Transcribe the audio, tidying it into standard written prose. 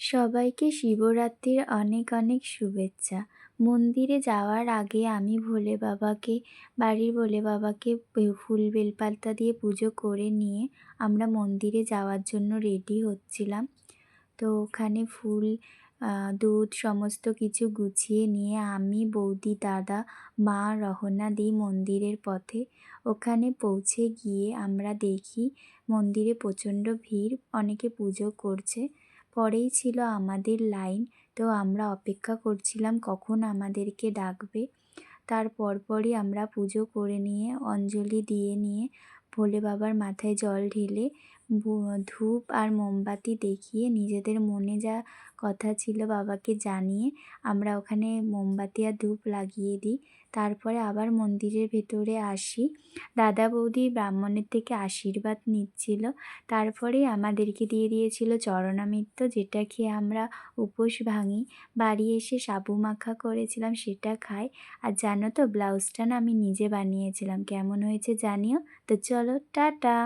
সবাইকে শিবরাত্রির অনেক অনেক শুভেচ্ছা। মন্দিরে যাওয়ার আগে আমি ভোলে বাবাকে, বাড়ির ভোলে বাবাকে ফুল বেলপাতা দিয়ে পুজো করে নিয়ে আমরা মন্দিরে যাওয়ার জন্য রেডি হচ্ছিলাম। তো ওখানে ফুল, দুধ সমস্ত কিছু গুছিয়ে নিয়ে আমি, বৌদি, দাদা, মা রওনা দিই মন্দিরের পথে। ওখানে পৌঁছে গিয়ে আমরা দেখি মন্দিরে প্রচণ্ড ভিড়, অনেকে পুজো করছে। পরেই ছিল আমাদের লাইন, তো আমরা অপেক্ষা করছিলাম কখন আমাদেরকে ডাকবে। তার পরপরই আমরা পুজো করে নিয়ে, অঞ্জলি দিয়ে নিয়ে, ভোলে বাবার মাথায় জল ঢেলে, বু ধূপ আর মোমবাতি দেখিয়ে নিজেদের মনে যা কথা ছিল বাবাকে জানিয়ে আমরা ওখানে মোমবাতি আর ধূপ লাগিয়ে দিই। তারপরে আবার মন্দিরের ভেতরে আসি। দাদা বৌদি ব্রাহ্মণের থেকে আশীর্বাদ নিচ্ছিল। তারপরেই আমাদেরকে দিয়ে দিয়েছিল চরণামৃত, যেটা খেয়ে আমরা উপোস ভাঙি। বাড়ি এসে সাবু মাখা করেছিলাম, সেটা খাই। আর জানো তো, ব্লাউজটা না আমি নিজে বানিয়েছিলাম। কেমন হয়েছে জানিও। তো চলো, টাটা।